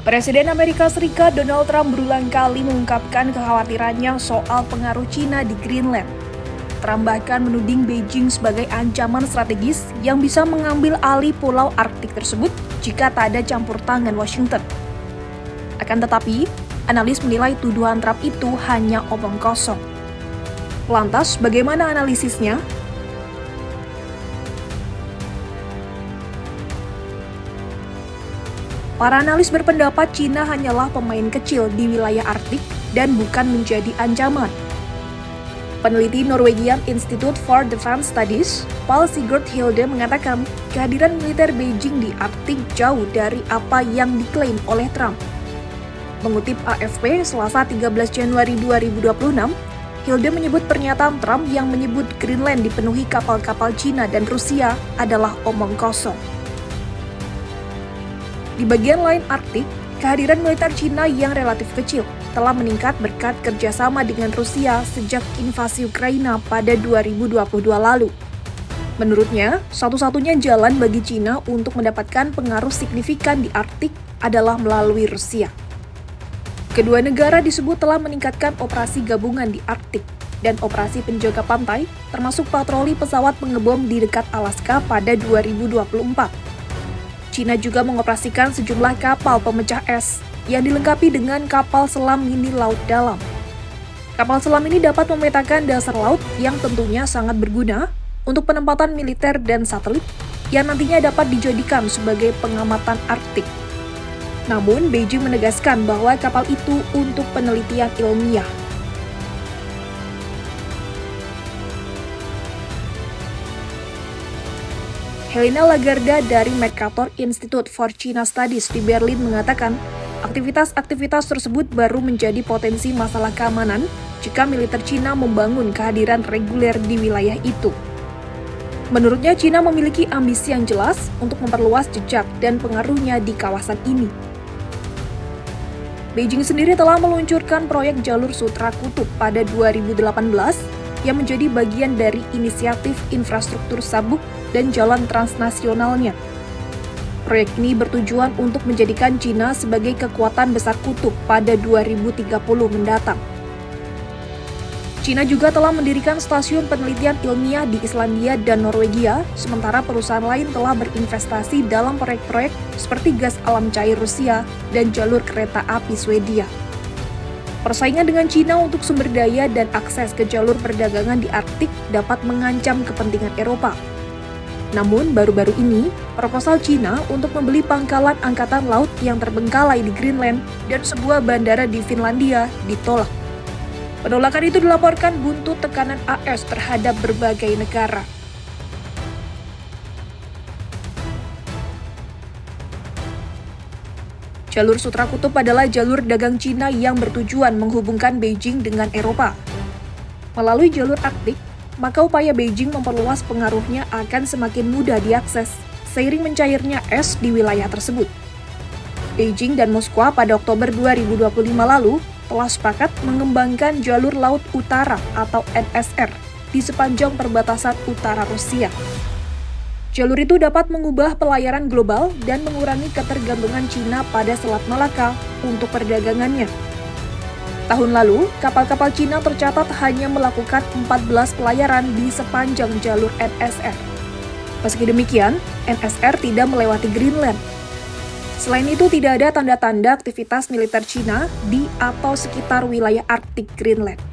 Presiden Amerika Serikat Donald Trump berulang kali mengungkapkan kekhawatirannya soal pengaruh China di Greenland. Trump bahkan menuding Beijing sebagai ancaman strategis yang bisa mengambil alih pulau Arktik tersebut jika tak ada campur tangan Washington. Akan tetapi, analis menilai tuduhan Trump itu hanya omong kosong. Lantas, bagaimana analisisnya? Para analis berpendapat China hanyalah pemain kecil di wilayah Arktik dan bukan menjadi ancaman. Peneliti Norwegian Institute for Defense Studies, Paul Sigurd Hilde mengatakan kehadiran militer Beijing di Arktik jauh dari apa yang diklaim oleh Trump. Mengutip AFP Selasa 13 Januari 2026, Hilde menyebut pernyataan Trump yang menyebut Greenland dipenuhi kapal-kapal China dan Rusia adalah omong kosong. Di bagian lain Arktik, kehadiran militer China yang relatif kecil telah meningkat berkat kerjasama dengan Rusia sejak invasi Ukraina pada 2022 lalu. Menurutnya, satu-satunya jalan bagi China untuk mendapatkan pengaruh signifikan di Arktik adalah melalui Rusia. Kedua negara disebut telah meningkatkan operasi gabungan di Arktik dan operasi penjaga pantai, termasuk patroli pesawat pengebom di dekat Alaska pada 2024. China juga mengoperasikan sejumlah kapal pemecah es yang dilengkapi dengan kapal selam mini laut dalam. Kapal selam ini dapat memetakan dasar laut yang tentunya sangat berguna untuk penempatan militer dan satelit yang nantinya dapat dijadikan sebagai pengamatan Arktik. Namun, Beijing menegaskan bahwa kapal itu untuk penelitian ilmiah. Helena Lagarda dari Mercator Institute for China Studies di Berlin mengatakan, aktivitas-aktivitas tersebut baru menjadi potensi masalah keamanan jika militer China membangun kehadiran reguler di wilayah itu. Menurutnya, China memiliki ambisi yang jelas untuk memperluas jejak dan pengaruhnya di kawasan ini. Beijing sendiri telah meluncurkan proyek Jalur Sutra Kutub pada 2018 yang menjadi bagian dari inisiatif infrastruktur sabuk dan jalan transnasionalnya. Proyek ini bertujuan untuk menjadikan China sebagai kekuatan besar kutub pada 2030 mendatang. China juga telah mendirikan stasiun penelitian ilmiah di Islandia dan Norwegia, sementara perusahaan lain telah berinvestasi dalam proyek-proyek seperti gas alam cair Rusia dan jalur kereta api Swedia. Persaingan dengan China untuk sumber daya dan akses ke jalur perdagangan di Arktik dapat mengancam kepentingan Eropa. Namun, baru-baru ini, proposal China untuk membeli pangkalan angkatan laut yang terbengkalai di Greenland dan sebuah bandara di Finlandia ditolak. Penolakan itu dilaporkan buntut tekanan AS terhadap berbagai negara. Jalur Sutra Kutub adalah jalur dagang China yang bertujuan menghubungkan Beijing dengan Eropa. Melalui jalur Arktik, maka upaya Beijing memperluas pengaruhnya akan semakin mudah diakses seiring mencairnya es di wilayah tersebut. Beijing dan Moskwa pada Oktober 2025 lalu telah sepakat mengembangkan jalur laut utara atau NSR di sepanjang perbatasan utara Rusia. Jalur itu dapat mengubah pelayaran global dan mengurangi ketergantungan China pada Selat Malaka untuk perdagangannya. Tahun lalu, kapal-kapal China tercatat hanya melakukan 14 pelayaran di sepanjang jalur NSR. Meski demikian, NSR tidak melewati Greenland. Selain itu, tidak ada tanda-tanda aktivitas militer China di atau sekitar wilayah Arktik Greenland.